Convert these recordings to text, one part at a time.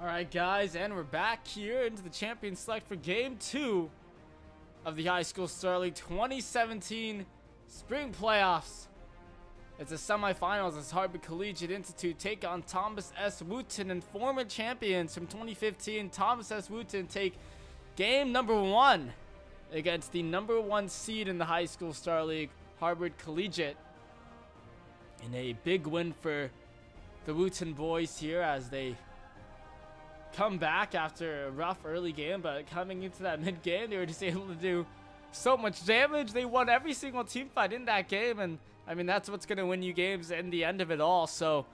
Alright guys, and we're back here into the Champion Select for Game 2 of the High School Star League 2017 Spring Playoffs. It's the semifinals as Harvard Collegiate Institute take on Thomas S. Wootton, and former champions from 2015, Thomas S. Wootton, take game number 1 against the number 1 seed in the High School Star League, Harvard Collegiate. In a big win for the Wootton boys here as they come back after a rough early game, but coming into that mid game they were just able to do so much damage. They won every single team fight in that game, and I mean that's what's going to win you games in the end of it all. So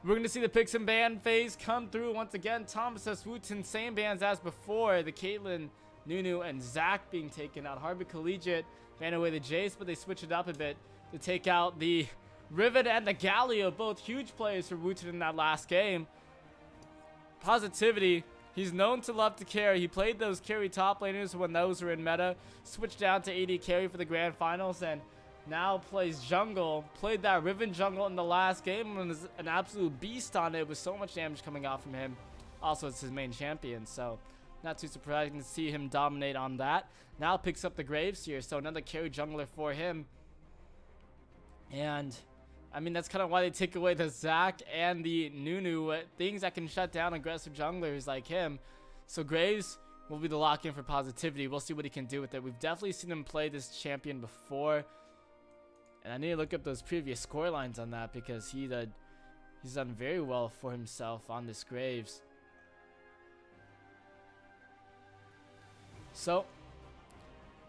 we're going to see the picks and ban phase come through once again. Thomas S. Wootton, same bans as before, the Caitlin, Nunu, and Zach being taken out. Harvard Collegiate ban away the Jace, but they switch it up a bit to take out the Rivet and the Galio, both huge players for Wootton in that last game. Positivity, he's known to love to carry. He played those carry top laners when those were in meta, switched down to AD carry for the grand finals, and now plays jungle. Played that Riven jungle in the last game and was an absolute beast on it with so much damage coming out from him. Also, it's his main champion, so not too surprising to see him dominate on that. Now picks up the Graves here, so another carry jungler for him. And I mean, that's kind of why they take away the Zac and the Nunu, things that can shut down aggressive junglers like him. So Graves will be the lock-in for Positivity. We'll see what he can do with it. We've definitely seen him play this champion before, and I need to look up those previous score lines on that because he's done very well for himself on this Graves. So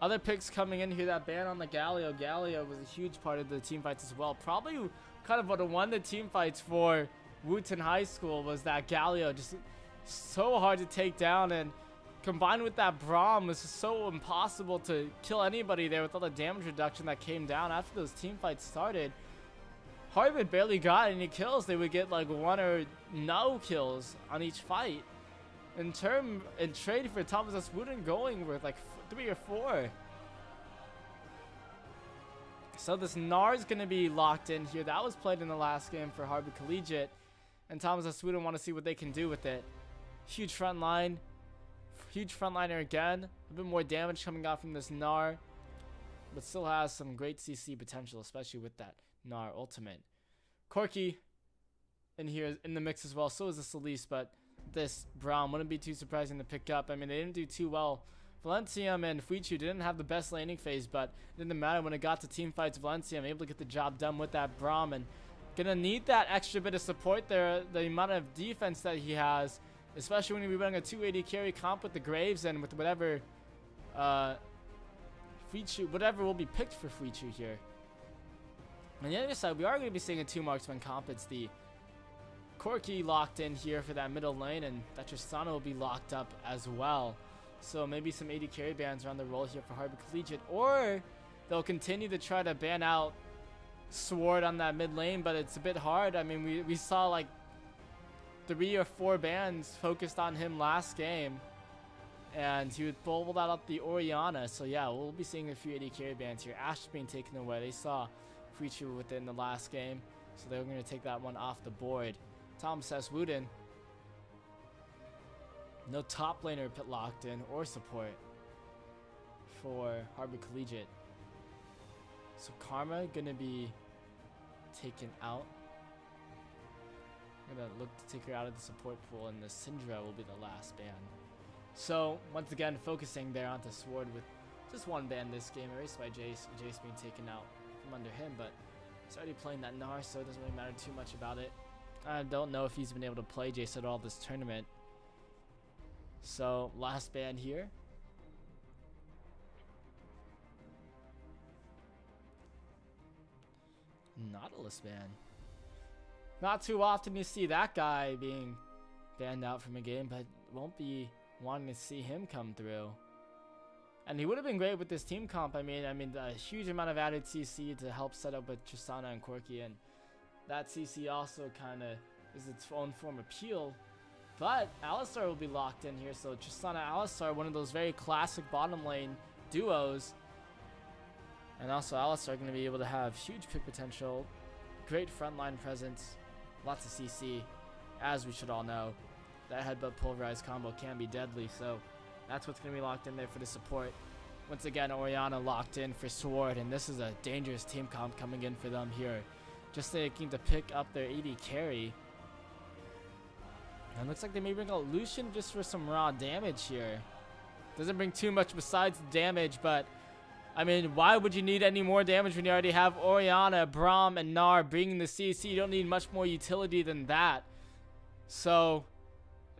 other picks coming in here, that ban on the Galio. Galio was a huge part of the team fights as well. Probably kind of what won the team fights for Wootton High School was that Galio. Just so hard to take down, and combined with that Braum was so impossible to kill anybody there with all the damage reduction that came down after those team fights started. Harvard barely got any kills. They would get like 1 or no kills on each fight. In trade for Thomas S. Wootton going with like 3 or 4. So this Gnar is going to be locked in here. That was played in the last game for Harvard Collegiate, and Thomas S. Wootton want to see what they can do with it. Huge front line, huge frontliner again. A bit more damage coming out from this Gnar, but still has some great CC potential, especially with that Gnar ultimate. Corki in here in the mix as well. So is this Elise, but this Braum wouldn't be too surprising to pick up. I mean, they didn't do too well. Valencium and Fuichu didn't have the best laning phase, but it didn't matter when it got to team fights. Valencium able to get the job done with that Braum, and gonna need that extra bit of support there. The amount of defense that he has, especially when you're running a 280 carry comp with the Graves and with whatever Fuichu, whatever will be picked for Fuichu here. On the other side, we are going to be seeing a 2 marksman comp. It's the Corki locked in here for that middle lane, and that Tristana will be locked up as well. So maybe some AD carry bans are on the roll here for Harvard Collegiate, or they'll continue to try to ban out Sword on that mid lane, but it's a bit hard. I mean, we saw like 3 or 4 bans focused on him last game, and he would pull that up the Orianna. So yeah, we'll be seeing a few AD carry bans here. Ashe being taken away. They saw Fuichu within the last game, so they're going to take that one off the board. Thomas S. Wootton, no top laner pit locked in or support for Harvard Collegiate. So Karma gonna be taken out. I'm gonna look to take her out of the support pool, and the Syndra will be the last ban. So once again, focusing there onto Sword with just 1 ban this game, erased by Jace. Jace being taken out from under him, but he's already playing that Gnar, so it doesn't really matter too much about it. I don't know if he's been able to play Jace at all this tournament. So last ban here. Nautilus ban. Not too often you see that guy being banned out from a game, but won't be wanting to see him come through. And he would have been great with this team comp. I mean a huge amount of added CC to help set up with Tristana and Corki, and that CC also kind of is its own form of peel. But Alistar will be locked in here, so Tristana Alistar, one of those very classic bottom lane duos. And also Alistar going to be able to have huge pick potential, great frontline presence, lots of CC, as we should all know. that headbutt pulverized combo can be deadly. So that's what's going to be locked in there for the support. Once again, Orianna locked in for Sword, and this is a dangerous team comp coming in for them here. Just looking to pick up their AD carry. And it looks like they may bring out Lucian just for some raw damage here. Doesn't bring too much besides the damage, but I mean, why would you need any more damage when you already have Orianna, Braum, and Gnar bringing the CC? You don't need much more utility than that. So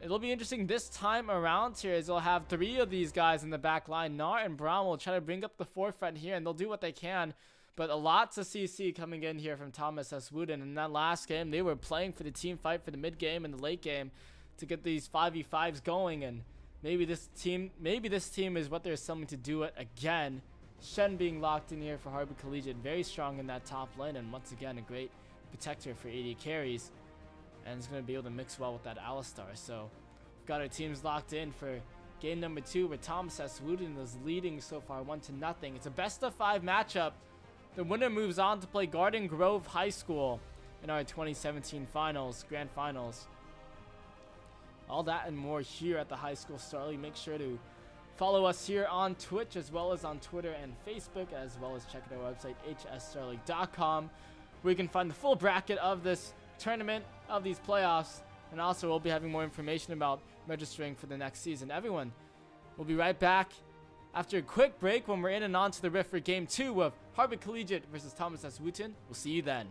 it'll be interesting this time around here, as they'll have 3 of these guys in the back line. Gnar and Braum will try to bring up the forefront here, and they'll do what they can. But a lot to CC coming in here from Thomas S. Wootton. In that last game, they were playing for the team fight for the mid game and the late game to get these 5v5s going. And maybe this team is what they're selling to do it again. Shen being locked in here for Harbor Collegiate, very strong in that top lane, and once again a great protector for AD carries, and is going to be able to mix well with that Alistar. So we've got our teams locked in for game number 2, where Thomas S. Wootton is leading so far 1-0. It's a best of 5 matchup. The winner moves on to play Garden Grove High School in our 2017 finals, grand finals. All that and more here at the High School Star League. Make sure to follow us here on Twitch, as well as on Twitter and Facebook, as well as check out our website, hsstarleague.com, where you can find the full bracket of this tournament, of these playoffs, and also we'll be having more information about registering for the next season. Everyone, we'll be right back after a quick break when we're in and on to the rift for Game 2 of Harbor Collegiate versus Thomas S. Wootton. We'll see you then.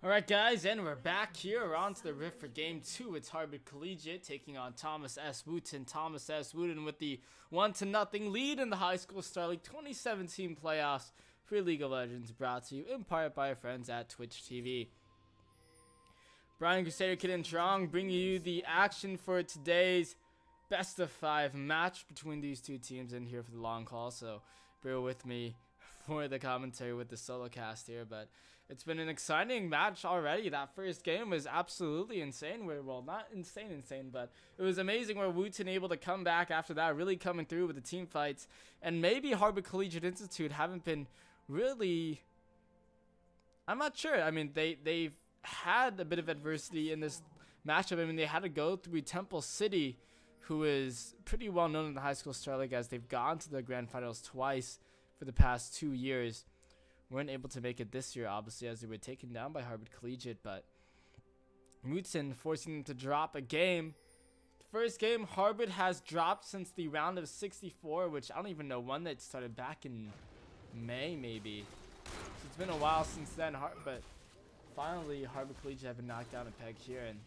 Alright guys, and we're back here. We're on to the Rift for Game 2. It's Harvard Collegiate taking on Thomas S. Wootton. Thomas S. Wootton with the 1-0 lead in the High School Star League 2017 playoffs for League of Legends, brought to you in part by our friends at Twitch TV. Brian Crusader Kid and Trong bringing you the action for today's best of 5 match between these two teams in here for the long call, so bear with me for the commentary with the solo cast here, but it's been an exciting match already. That first game was absolutely insane. Well, not insane, but it was amazing where Wootton able to come back after that, really coming through with the team fights. And maybe Harvard Collegiate Institute haven't been really, I'm not sure. I mean, they've had a bit of adversity in this matchup. I mean, they had to go through Temple City, who is pretty well known in the High School Star League, as they've gone to the Grand Finals twice for the past 2 years. Weren't able to make it this year, obviously, as they were taken down by Harvard Collegiate, but Wootton forcing them to drop a game. The first game Harvard has dropped since the round of 64, which I don't even know when that started, back in May, maybe. So it's been a while since then, but finally Harvard Collegiate have been knocked down a peg here, and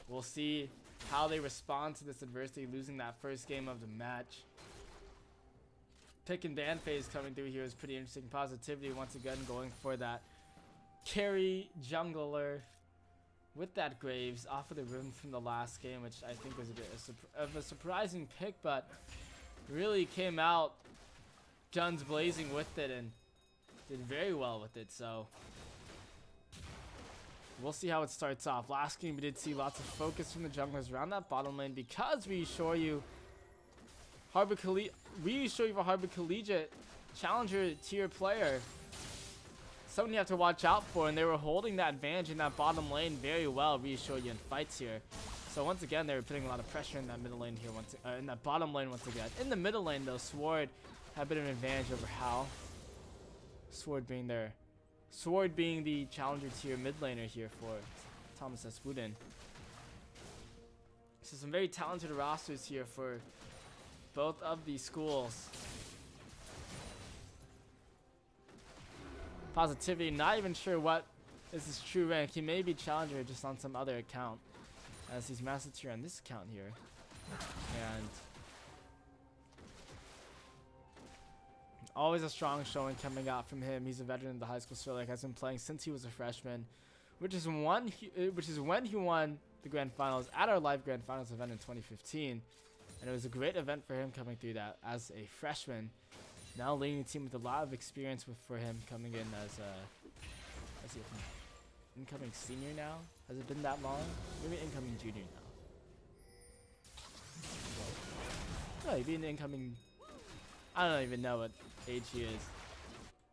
we'll see how they respond to this adversity, losing that first game of the match. Pick and ban phase coming through here is pretty interesting. Positivity once again going for that carry jungler with that Graves off of the room from the last game, which I think was a bit of a surprising pick, but really came out guns blazing with it and did very well with it. So we'll see how it starts off. Last game we did see lots of focus from the junglers around that bottom lane, because we assure you for Harvard Collegiate challenger tier player, someone you have to watch out for, and they were holding that advantage in that bottom lane very well, reassure you, in fights here. So once again, they were putting a lot of pressure in that middle lane here, in that bottom lane once again. In the middle lane though, Sword had a bit of an advantage over Hal. Sword being the challenger tier mid laner here for Thomas S. Wootton. So some very talented rosters here for both of these schools. Positivity, not even sure what is his true rank. He may be challenger just on some other account, as he's master tier on this account here. And always a strong showing coming out from him. He's a veteran in the High School Star League, has been playing since he was a freshman, which is when he won the Grand Finals at our live Grand Finals event in 2015. And it was a great event for him coming through that as a freshman. Now leading a team with a lot of experience for him, coming in as an incoming senior now. Has it been that long? Maybe incoming junior now. No, he'd be an incoming, I don't even know what age he is.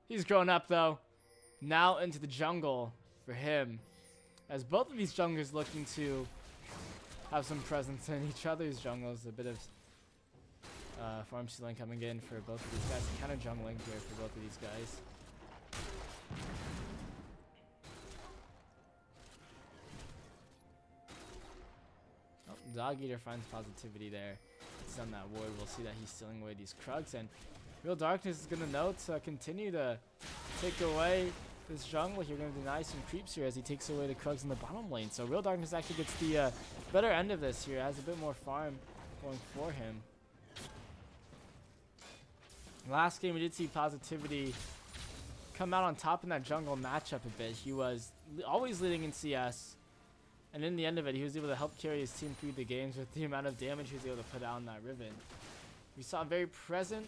He's grown up though. Now into the jungle for him, as both of these junglers looking to have some presence in each other's jungles. A bit of farm stealing coming in for both of these guys. Counter jungling here for both of these guys. Oh, Dog Eater finds positivity there. It's on that ward. We'll see that he's stealing away these Krugs, and Real Darkness is going to know to continue to take away this jungle. You're going to deny some creeps here as he takes away the Krugs in the bottom lane. So Real Darkness actually gets the better end of this here. Has a bit more farm going for him. Last game we did see Positivity come out on top in that jungle matchup a bit. He was always leading in CS, and in the end of it, he was able to help carry his team through the games with the amount of damage he was able to put out on that Riven. We saw a very present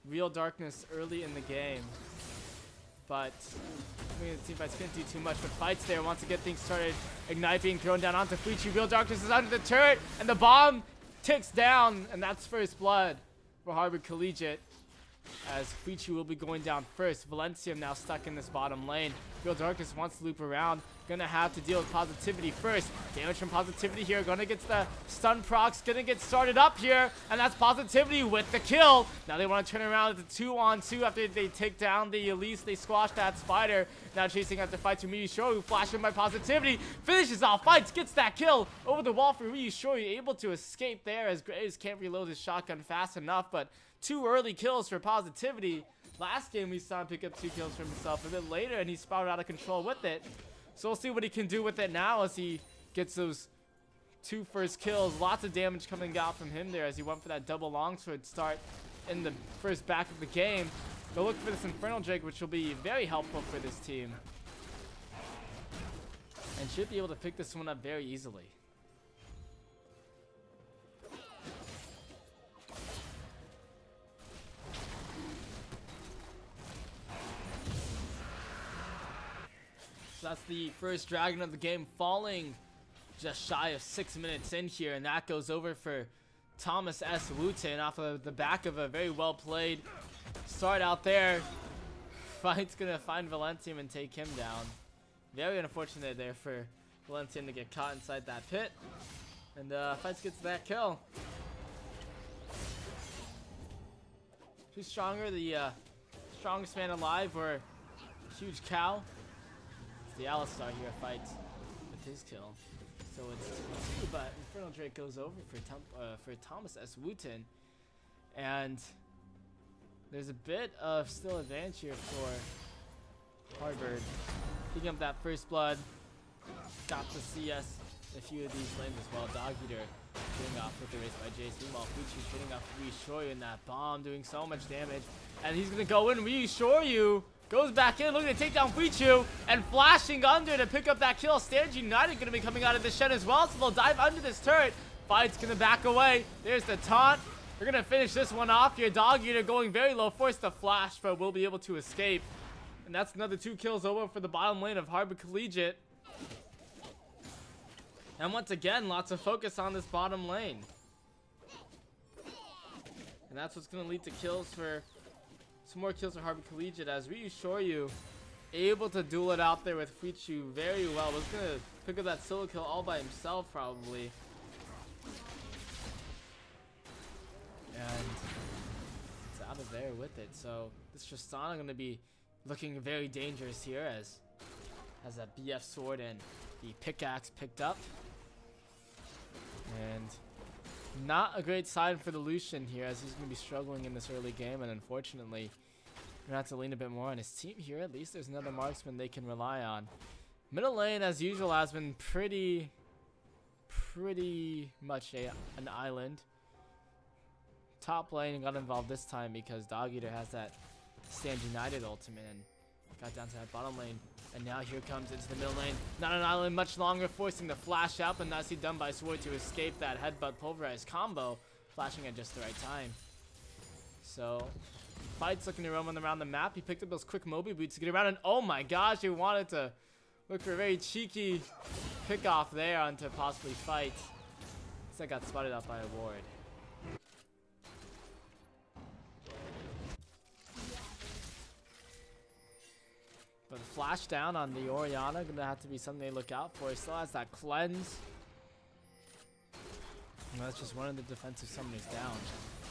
Real Darkness early in the game, but I mean, the team fights couldn't do too much. But fights there once to get things started. Ignite being thrown down onto Fuichi. Real Darkness is under the turret, and the bomb ticks down, and that's first blood for Harvard Collegiate, as Fuichi will be going down first. Valencia now stuck in this bottom lane. Real Darkness wants to loop around. Gonna have to deal with Positivity first. Damage from Positivity here. Gonna get the stun procs. Gonna get started up here. And that's Positivity with the kill. Now they want to turn around with the 2-on-2 after they take down the Elise. They squash that spider. Now chasing after fight to Ryushoyu. Flashing by Positivity. Finishes off fights. Gets that kill over the wall for Ryushoyu. Able to escape there as Graves can't reload his shotgun fast enough. But 2 early kills for Positivity. Last game we saw him pick up 2 kills for himself a bit later, and he sprouted out of control with it. So we'll see what he can do with it now as he gets those 2 first kills. Lots of damage coming out from him there as he went for that double longsword start in the first back of the game. They'll look for this Infernal Drake, which will be very helpful for this team. And should be able to pick this one up very easily. So that's the first dragon of the game falling just shy of 6 minutes in here, and that goes over for Thomas S. Wootton off of the back of a very well played start out there. Fight's gonna find Valentium and take him down. Very unfortunate there for Valentium to get caught inside that pit, and Fights gets that kill. Who's stronger, the strongest man alive or huge cow? It's the Alistar here Fights with his kill. So it's 2, but Infernal Drake goes over for Thomas S. Wootton, and there's a bit of still advantage here for Harbird. Picking up that first blood, got the CS a few of these lanes as well. Dog Eater getting off with the race by Jace. Meanwhile, Fuichu trading off Reassure in that bomb, doing so much damage, and he's gonna go in. Reassure you. Goes back in, looking to take down Fuichu, and flashing under to pick up that kill. Stand United going to be coming out of the shed as well, so they'll dive under this turret. Fight's going to back away. There's the taunt. We're going to finish this one off here. Dog Eater going very low, forced to flash, but will be able to escape. And that's another 2 kills over for the bottom lane of Harbor Collegiate. And once again, lots of focus on this bottom lane. And that's what's going to lead to kills for... some more kills for Harbor Collegiate as Reassure you able to duel it out there with Fuichu very well. Was gonna pick up that solo kill all by himself probably. And it's out of there with it. So this Tristana gonna be looking very dangerous here as that BF sword and the pickaxe picked up. And not a great sign for the Lucian here as he's going to be struggling in this early game, and unfortunately we're going to have to lean a bit more on his team here. At least there's another marksman they can rely on. Middle lane, as usual, has been pretty much an island. Top lane got involved this time because Dog Eater has that Stand United ultimate and got down to that bottom lane. And now here comes into the middle lane. Not an island much longer, forcing the flash up, and nicely done by Sword to escape that headbutt pulverized combo, flashing at just the right time. So, Fight's looking to roam around the map. He picked up those quick Moby boots to get around, and oh my gosh, he wanted to look for a very cheeky pick off there onto possibly Fight. That got spotted out by a ward. But the flash down on the Orianna gonna have to be something they look out for. He still has that cleanse. And that's just one of the defensive summoners down.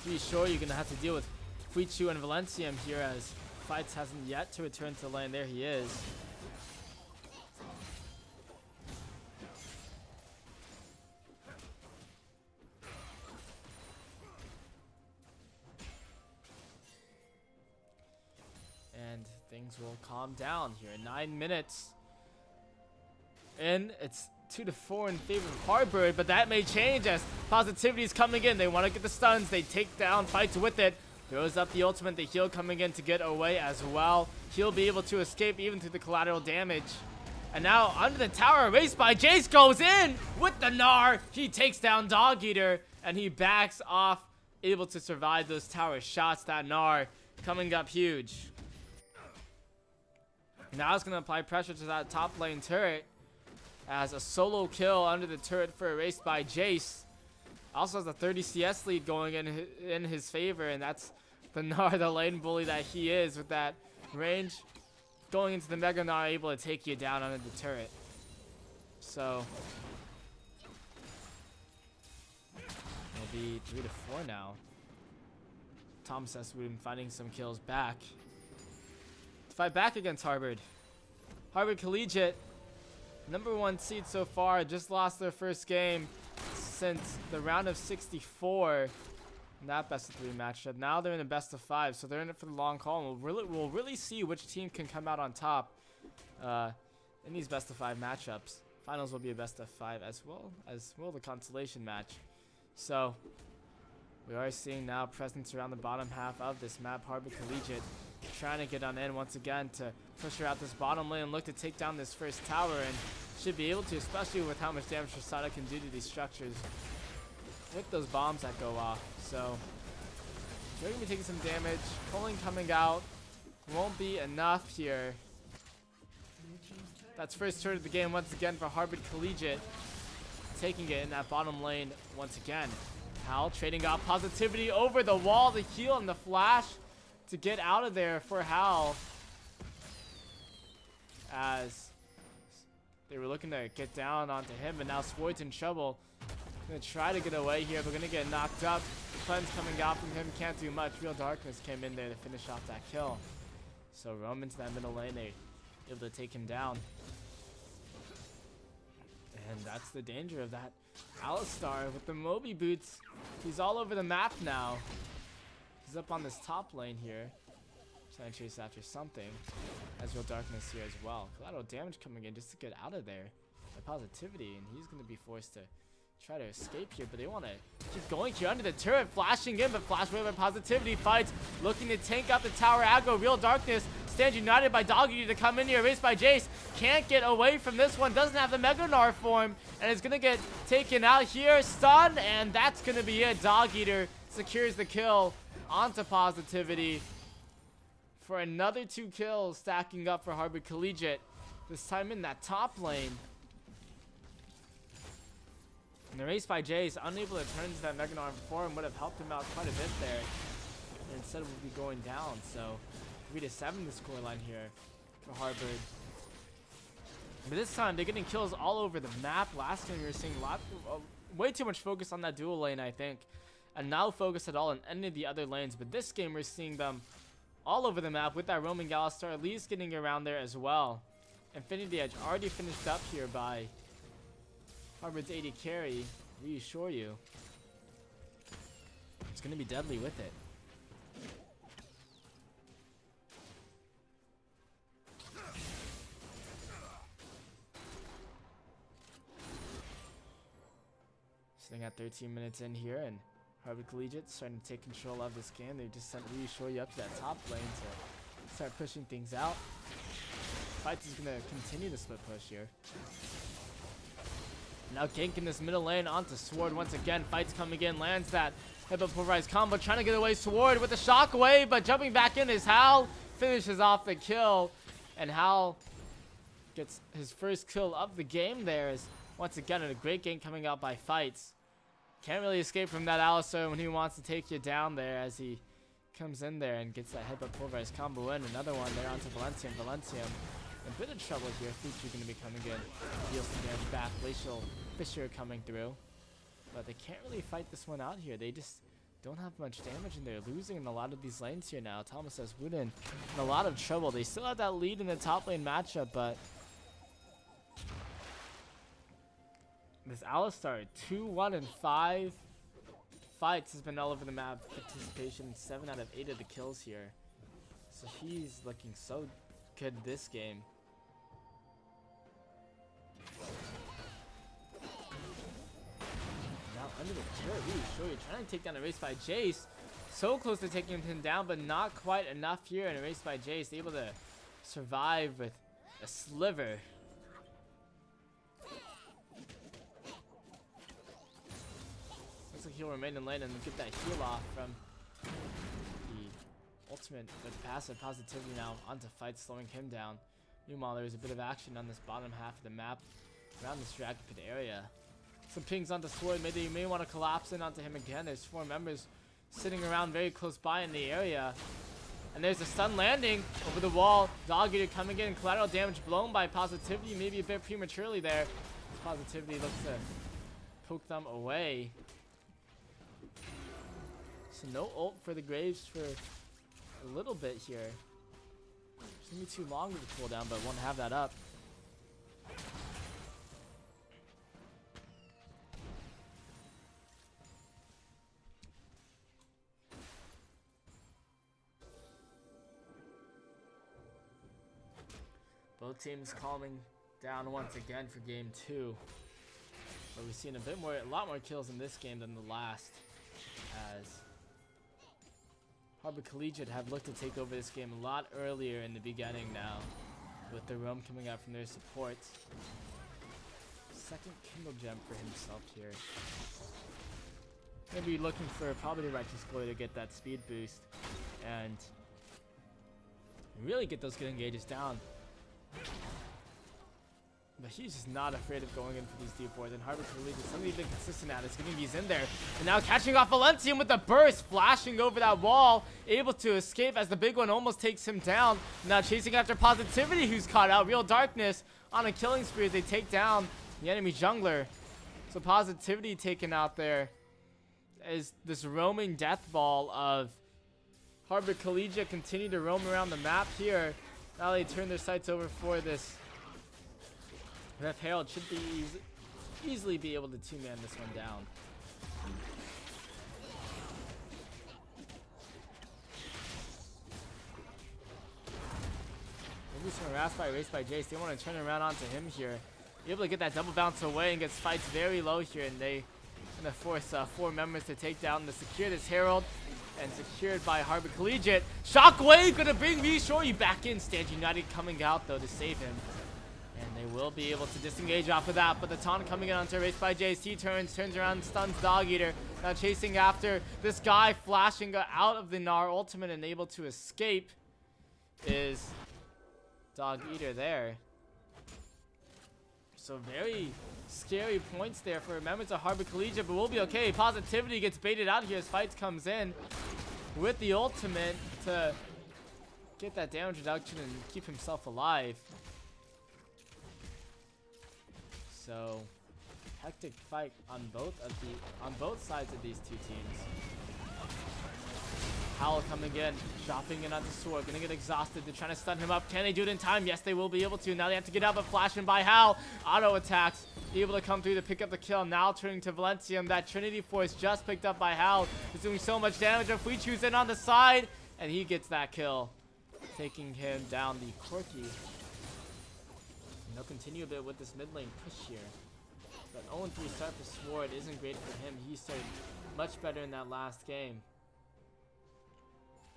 Be sure you're gonna have to deal with Fuichu and Valentium here as Fights hasn't yet to return to the lane. There he is. And things will calm down here. 9 minutes in, it's 2-4 in favor of Harbird, but that may change as positivity is coming in. They want to get the stuns. They take down Fights with it. Throws up the ultimate. The heal coming in to get away as well. He'll be able to escape even through the collateral damage. And now under the tower, race by Jace goes in with the Gnar. He takes down Dog Eater and he backs off, able to survive those tower shots. That Gnar coming up huge. Now it's going to apply pressure to that top lane turret as a solo kill under the turret for a race by Jace. Also has a 30 CS lead going in his favor, and that's the Gnar, the lane bully that he is, with that range going into the Mega Gnar, able to take you down under the turret. So it'll be 3-4 now. Thomas S. Wootton finding some kills back. Fight back against Harbor. Harbor Collegiate, #1 seed so far, just lost their first game since the round of 64. in that best of 3 matchup. Now they're in a best of 5, so they're in it for the long haul. And we'll really see which team can come out on top in these best of 5 matchups. Finals will be a best of 5 as well the consolation match. So we are seeing now presence around the bottom half of this map. Harbor Collegiate trying to get on in once again to push her out this bottom lane and look to take down this first tower, and should be able to, especially with how much damage Rosada can do to these structures with those bombs that go off. So they're going to be taking some damage. Pulling coming out won't be enough here. That's first turret of the game once again for Harbor Collegiate, taking it in that bottom lane once again. Hal trading out positivity over the wall, the heal and the flash to get out of there for Hal, as they were looking to get down onto him, but now Sword's in trouble. Gonna try to get away here, but gonna get knocked up. Cleanse coming out from him, can't do much. Real Darkness came in there to finish off that kill. So roam into that middle lane, they able to take him down. And that's the danger of that Alistar with the Moby boots. He's all over the map now. He's up on this top lane here, trying to chase after something. As Real Darkness here as well. Collateral damage coming in just to get out of there by positivity, and he's going to be forced to try to escape here, but they want to keep going here under the turret, flashing in, but flash away by positivity. Fights, looking to tank out the tower aggro. Real Darkness stands united by Doggy to come in here, erased by Jace. Can't get away from this one, doesn't have the Mega Gnar form, and is going to get taken out here. Stun, and that's going to be it. Dog Eater secures the kill onto positivity for another 2 kills, stacking up for Harbor Collegiate, this time in that top lane. And the race by Jace, unable to turn into that Mega Gnar form, would have helped him out quite a bit there. And instead we'll be going down, so 3-7 the scoreline here for Harbor. But this time they're getting kills all over the map. Last game we were seeing way too much focus on that dual lane, I think, and now focus at all on any of the other lanes. But this game we're seeing them all over the map with that roaming Alistar, at least getting around there as well. Infinity Edge already finished up here by Harbor's 80 carry. Reassure you, it's going to be deadly with it. Sitting at 13 minutes in here, and Harbor Collegiate starting to take control of this game. They just sent Reassure you up to that top lane to start pushing things out. Fights is going to continue the split push here. Now ganking this middle lane onto Sword once again. Fights coming in, lands that headbutt pulverized combo, trying to get away. Sword with the shockwave, but jumping back in is Hal. Finishes off the kill, and Hal gets his first kill of the game there. Is once again a great game coming out by Fights. Can't really escape from that Alistar when he wants to take you down there, as he comes in there and gets that headbutt pulverized combo in. Another one there onto Valencium. Valencium a bit of trouble here. Future going to be coming in. Deals some damage back. Glacial Fissure coming through. But they can't really fight this one out here. They just don't have much damage, and they're losing in a lot of these lanes here now. Thomas says Wootton in a lot of trouble. They still have that lead in the top lane matchup, but this Alistar 2-1-5 Fights has been all over the map. Participation 7 out of 8 of the kills here. So he's looking so good this game. Now under the turret, Reassure you, trying to take down a race by Jace. So close to taking him down, but not quite enough here. And a race by Jace, able to survive with a sliver. Looks like he'll remain in lane and get that heal off from the ultimate with passive positivity now onto Fight, slowing him down. Meanwhile, there's a bit of action on this bottom half of the map around this Dragon Pit area. Some pings onto Sword. Maybe you may want to collapse in onto him again. There's 4 members sitting around very close by in the area. And there's a stun landing over the wall. Dog Eater coming in. Collateral damage blown by Positivity. Maybe a bit prematurely there. Positivity looks to poke them away. So no ult for the Graves for a little bit here. It's going to be too long to cool down, but won't have that up. Both teams calming down once again for game 2. But we've seen a lot more kills in this game than the last, as Harbor Collegiate have looked to take over this game a lot earlier in the beginning now, with the roam coming out from their support. Second Kindle Gem for himself here. Gonna be looking for probably the Righteous Glory to get that speed boost and really get those good engages down. But he's just not afraid of going in for these deep boards, and Harbor Collegiate, something he's been consistent at, is getting these in there. And now catching off Valencian with the burst, flashing over that wall, able to escape as the big one almost takes him down. Now chasing after Positivity, who's caught out. Real Darkness on a killing spree as they take down the enemy jungler. So Positivity taken out there as this roaming death ball of Harbor Collegiate continue to roam around the map here. Now they turn their sights over for this Ref Herald. Should be easily be able to two-man this one down. Maybe some harassed by Race by Jace. They want to turn around onto him here. Be able to get that double bounce away and gets fights very low here, and they gonna force 4 members to take down the secure this Herald, and secured by Harbor Collegiate. Shockwave gonna bring ro4 back in. Stand United coming out though to save him. And they will be able to disengage off of that, but the taunt coming in onto Race by Jace. He turns around, stuns Dog Eater. Now chasing after this guy, flashing out of the Gnar ultimate and able to escape is Dog Eater there. So very scary points there for members of Harbor Collegiate, but we'll be okay. Positivity gets baited out here as Fights comes in with the ultimate to get that damage reduction and keep himself alive. So hectic fight on both sides of these two teams. Howl coming in, dropping in onto Sword, gonna get exhausted. They're trying to stun him up. Can they do it in time? Yes, they will be able to. Now they have to get out, but flashing by Howl. Auto attacks, able to come through to pick up the kill. Now turning to Valencium. That Trinity Force just picked up by Howl is doing so much damage. If we choose in on the side, and he gets that kill, taking him down the Corki. And they'll continue a bit with this mid lane push here. But 0-3 start for Sword isn't great for him. He started much better in that last game,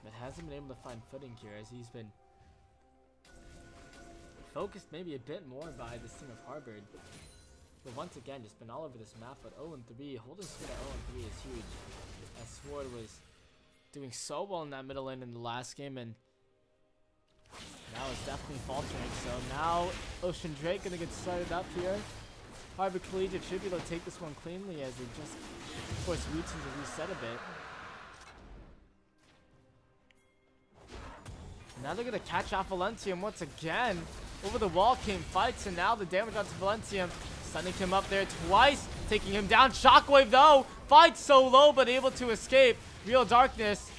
but hasn't been able to find footing here as he's been focused maybe a bit more by this team of Harbor. But once again, just been all over this map. But 0-3, holding Sword at 0-3 is huge, as Sword was doing so well in that middle lane in the last game, and now it's definitely faltering. So now Ocean Drake gonna get started up here. Harbor Collegiate should be able to take this one cleanly as they just force Wootton to reset a bit. Now they're gonna catch off Valencium once again. Over the wall came Fights, and now the damage onto Valencium, stunning him up there twice, taking him down. Shockwave though, Fights so low but able to escape. Real Darkness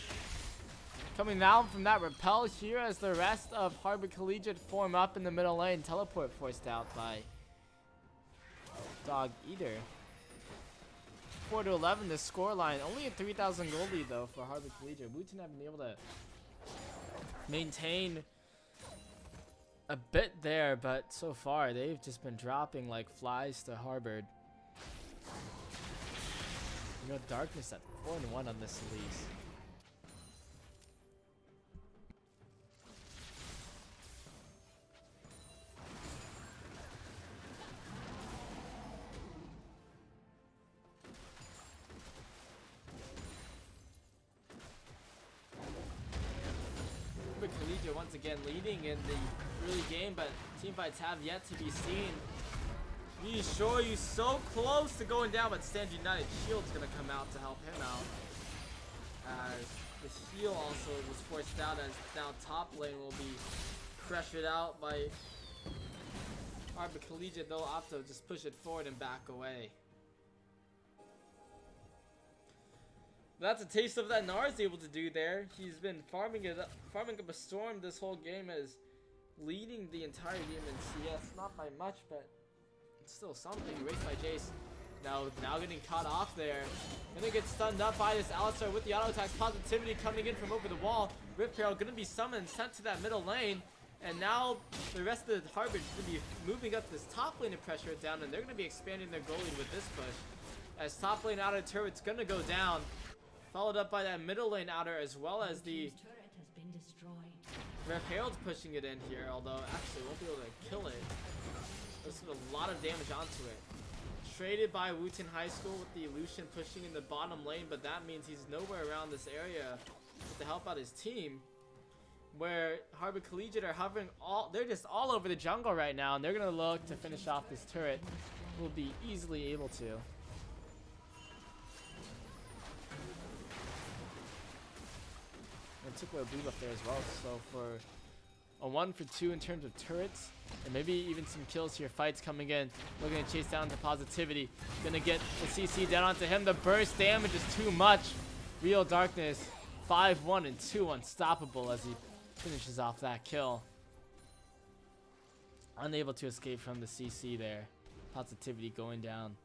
coming down from that repel here as the rest of Harbor Collegiate form up in the middle lane. Teleport forced out by Dog Eater. 4-11 the scoreline. Only a 3,000 gold lead though for Harbor Collegiate. Wootton have been able to maintain a bit there, but so far they've just been dropping like flies to Harbor. You know, Darkness at 4-1 on this release. Collegiate once again leading in the early game, but teamfights have yet to be seen. ro4 so close to going down, but Stand United Shield's gonna come out to help him out, as the heal also was forced out, as now top lane will be pressured out by Harbor Collegiate. They'll opt to just push it forward and back away. That's a taste of that Gnar is able to do there. He's been farming up a storm this whole game, as leading the entire game in CS. Not by much, but it's still something. Race by Jace. Now getting caught off there. Gonna get stunned up by this Alistar with the auto attacks. Positivity coming in from over the wall. Rip Herald gonna be summoned, sent to that middle lane. And now the rest of the Harbor is going to be moving up this top lane to pressure it down, and they're going to be expanding their goal lead with this push. As top lane outer turret's going to go down, followed up by that middle lane outer, as well as the Ref Herald's pushing it in here, although actually won't be able to kill it. There's a lot of damage onto it. Traded by Wootton High School with the Lucian pushing in the bottom lane, but that means he's nowhere around this area to help out his team. Where Harbor Collegiate are hovering they're just all over the jungle right now, and they're gonna look to finish off this turret. Will be easily able to. And took away a blue buff there as well, so for a 1 for 2 in terms of turrets, and maybe even some kills here. Fights coming in, looking to chase down to Positivity. Gonna get the CC down onto him. The burst damage is too much. Real Darkness, 5-1 and 2, unstoppable as he finishes off that kill. Unable to escape from the CC there. Positivity going down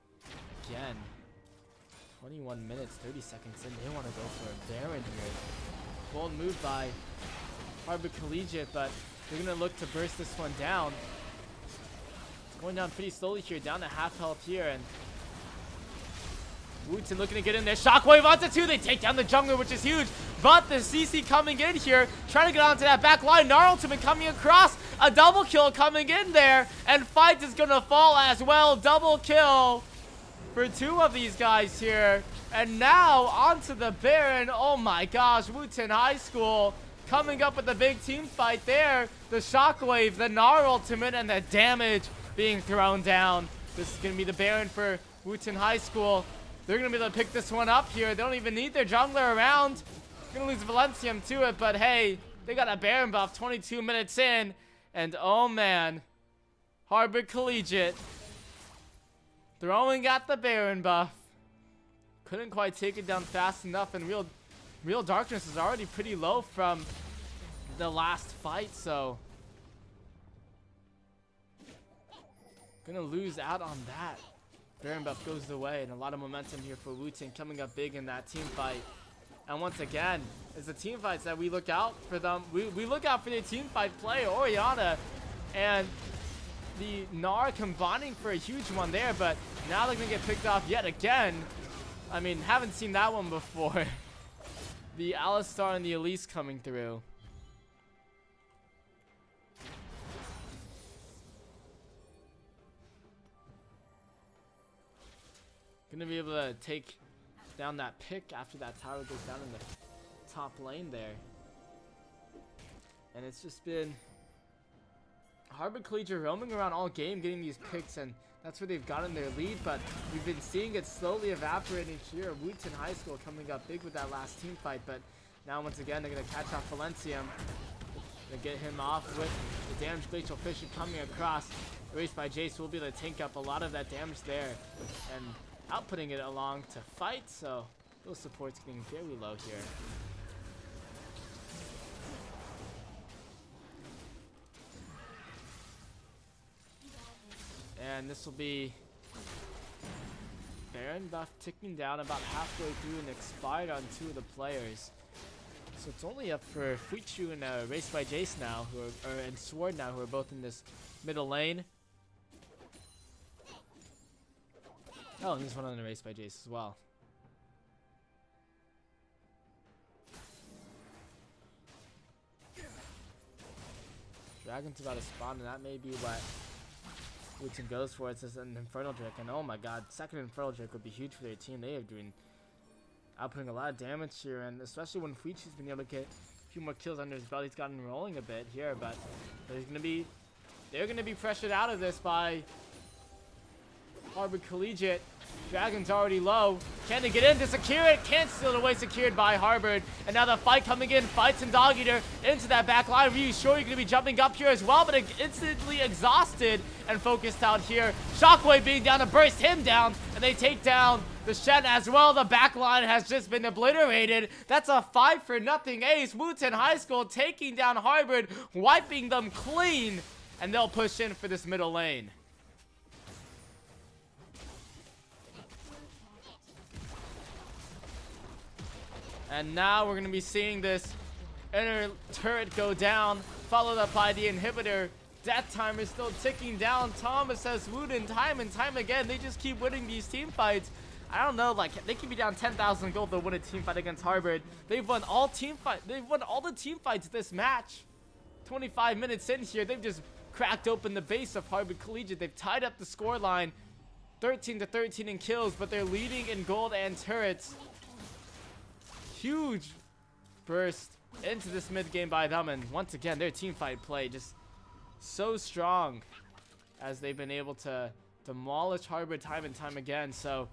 again. 21 minutes, 30 seconds in. They want to go for a Baron here. Bold move by Harbor Collegiate, but they're going to look to burst this one down. It's going down pretty slowly here, down to half health here, and Wootton looking to get in there. Shockwave onto 2. They take down the jungler, which is huge. But the CC coming in here, trying to get onto that back line. Gnarlton coming across. A double kill coming in there. And Fight is going to fall as well. Double kill for 2 of these guys here. And now onto the Baron. Oh my gosh. Wootton High School coming up with a big team fight there. The Shockwave, the Gnarlton, and the damage being thrown down. This is going to be the Baron for Wootton High School. They're going to be able to pick this one up here. They don't even need their jungler around. Going to lose Valencium to it, but hey, they got a Baron buff 22 minutes in. And oh man, Harbor Collegiate throwing at the Baron buff. Couldn't quite take it down fast enough, and Real Darkness is already pretty low from the last fight, so gonna lose out on that. Baron buff goes away, and a lot of momentum here for Wootton coming up big in that team fight. And once again, it's the team fights that we look out for them. We look out for the team fight play. Oriana and the Gnar combining for a huge one there, but now they're gonna get picked off yet again. I mean, haven't seen that one before. The Alistar and the Elise coming through. Gonna be able to take down that pick after that tower goes down in the top lane there. And it's just been Harbor Collegiate roaming around all game getting these picks, and that's where they've gotten their lead, but we've been seeing it slowly evaporating here. Wootton High School coming up big with that last team fight, but now once again they're going to catch off Valencium. They get him off with the damage. Glacial Fissure coming across. Erased by Jace will be able to tank up a lot of that damage there and outputting it along to Fight, so those supports getting very low here. And this will be Baron buff ticking down about halfway through and expired on 2 of the players. So it's only up for Fuichu and Erased by Jace now, and Sword now, who are both in this middle lane. Oh, and there's one on Erased by Jace as well. Dragon's about to spawn, and that may be what Wootton goes for. It's just an Infernal Drake, and oh my god, second Infernal Drake would be huge for their team. They have been outputting a lot of damage here, and especially when Fuichu's been able to get a few more kills under his belt. He's gotten rolling a bit here, but they're gonna be pressured out of this by Harbor Collegiate. Dragon's already low. Can they get in to secure it? Can't steal it away. Secured by Harbor. And now the Fight coming in. Fights and Dog Eater into that back line. Really sure you're going to be jumping up here as well, but instantly exhausted and focused out here. Shockwave being down to burst him down, and they take down the Shen as well. The back line has just been obliterated. That's a 5-0 ace. Wootton High School taking down Harbor, wiping them clean, and they'll push in for this middle lane. And now we're going to be seeing this inner turret go down, followed up by the inhibitor. Death timer still ticking down. Thomas has Wootton time and time again. They just keep winning these team fights. I don't know, like, they could be down 10,000 gold to win a team fight against Harvard. They've won all the team fights this match. 25 minutes in here, they've just cracked open the base of Harvard Collegiate. They've tied up the scoreline, 13-13 in kills, but they're leading in gold and turrets. Huge burst into this mid game by them, and once again, their team fight play just so strong as they've been able to demolish Harvard time and time again. So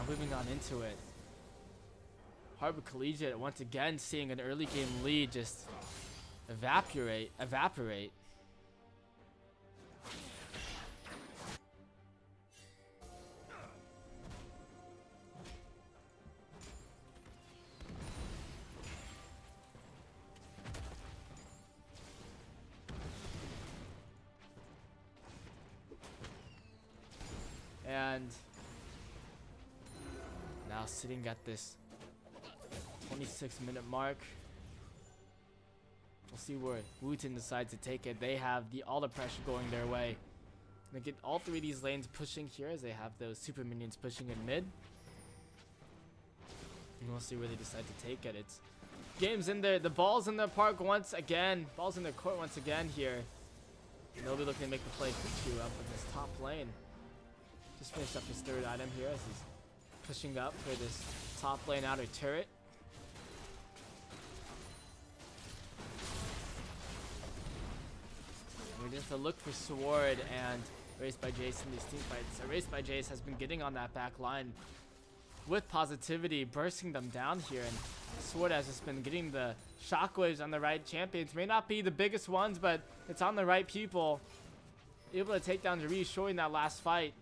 moving on into it, Harvard Collegiate once again seeing an early game lead just evaporate. And now sitting at this 26-minute mark, we'll see where Wootton decides to take it. They have all the pressure going their way. They get all three of these lanes pushing here as they have those super minions pushing in mid. And we'll see where they decide to take it. It's games in there. The ball's in their park once again. Ball's in their court once again here. And they'll be looking to make the play Pichu up in this top lane. Just finished up his third item here as he's pushing up for this top lane outer turret. We're just to look for Sword and Erased by Jace in these team fights. Erased by Jace has been getting on that back line with positivity, bursting them down here, and Sword has just been getting the shockwaves on the right champions. May not be the biggest ones, but it's on the right people. Able to take down ro4 in that last fight.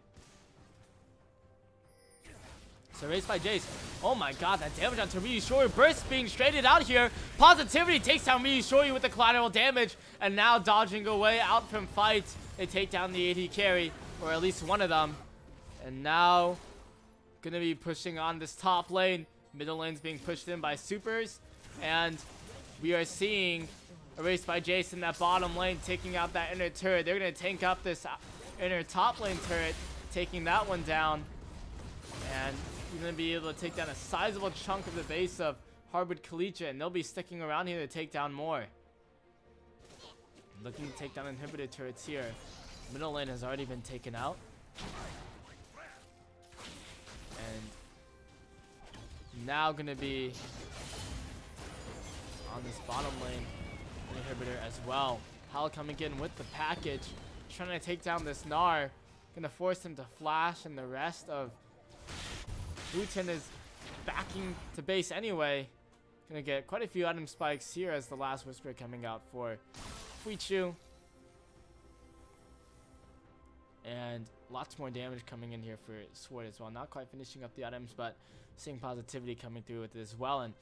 So Erased by Jace. Oh my god, that damage onto ro4. Burst being straighted out here. Positivity takes down ro4 with the collateral damage. And now dodging away out from fights. They take down the AD carry, or at least one of them. And now gonna be pushing on this top lane. Middle lane's being pushed in by supers. And we are seeing Erased by Jace in that bottom lane taking out that inner turret. They're gonna tank up this inner top lane turret, taking that one down. And you're going to be able to take down a sizable chunk of the base of Harvard Collegiate, and they'll be sticking around here to take down more. Looking to take down inhibitor turrets here. Middle lane has already been taken out. And now going to be on this bottom lane inhibitor as well. Hal coming in with the package, trying to take down this Gnar. Going to force him to flash, and the rest of Wootton is backing to base anyway. Gonna get quite a few item spikes here as the last whisper coming out for Pichu. And lots more damage coming in here for Sword as well. Not quite finishing up the items, but seeing positivity coming through with it as well. And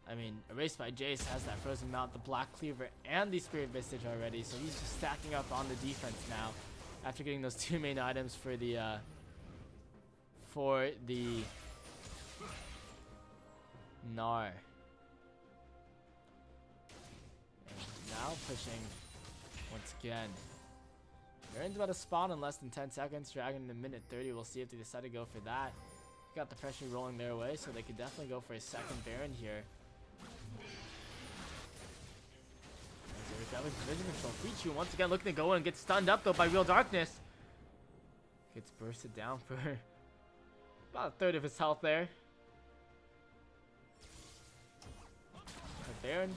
I mean, Erased by Jace has that Frozen Mount, the Black Cleaver, and the Spirit Visage already. So he's just stacking up on the defense now after getting those two main items for the Gnar. And now pushing once again. Baron's about to spawn in less than 10 seconds. Dragon in a minute 30. We'll see if they decide to go for that. Got the pressure rolling their way, so they could definitely go for a second Baron here. Vision control. Pichu once again looking to go in and get stunned up though by Real Darkness. Gets bursted down for about a third of his health there. The Baron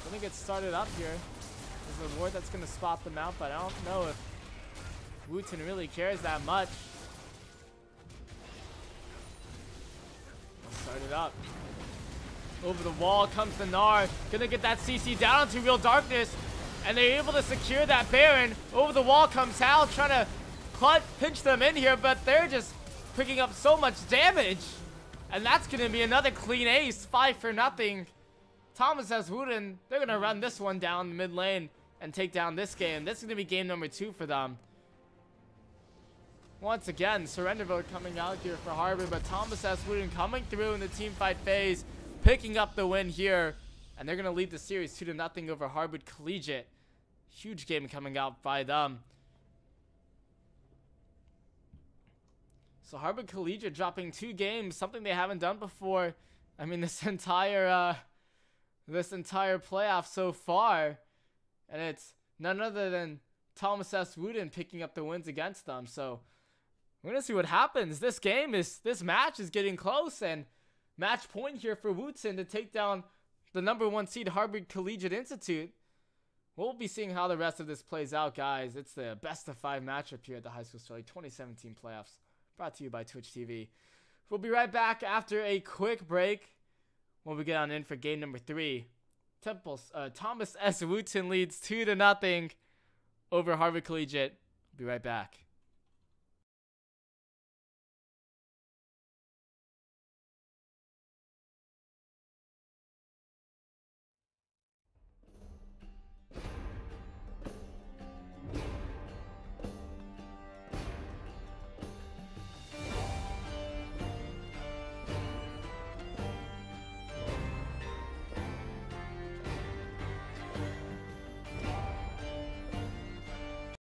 gonna get started up here. There's a ward that's gonna spot them out, but I don't know if Wootton really cares that much. Start it up. Over the wall comes the Gnar. Gonna get that CC down onto Real Darkness. And they're able to secure that Baron. Over the wall comes Hal trying to pinch them in here, but they're just picking up so much damage. And that's gonna be another clean ace. 5-0. Thomas has Wootton. They're gonna run this one down the mid lane and take down this game. This is gonna be game number 2 for them. Once again, surrender vote coming out here for Harvard, but Thomas has Wootton coming through in the team fight phase. picking up the win here. And they're going to lead the series 2-0 over Harvard Collegiate. Huge game coming out by them. So Harvard Collegiate dropping 2 games, something they haven't done before. I mean, this entire playoff so far. And it's none other than Thomas S. Wootton picking up the wins against them. So we're going to see what happens. This match is getting close, and match point here for Wootton to take down the #1 seed Harvard Collegiate Institute. We'll be seeing how the rest of this plays out, guys. It's the best of 5 matchup here at the High School Star League 2017 playoffs, brought to you by Twitch TV. We'll be right back after a quick break when we get on in for game number 3. Thomas S. Wootton leads 2-0 over Harvard Collegiate. Be right back.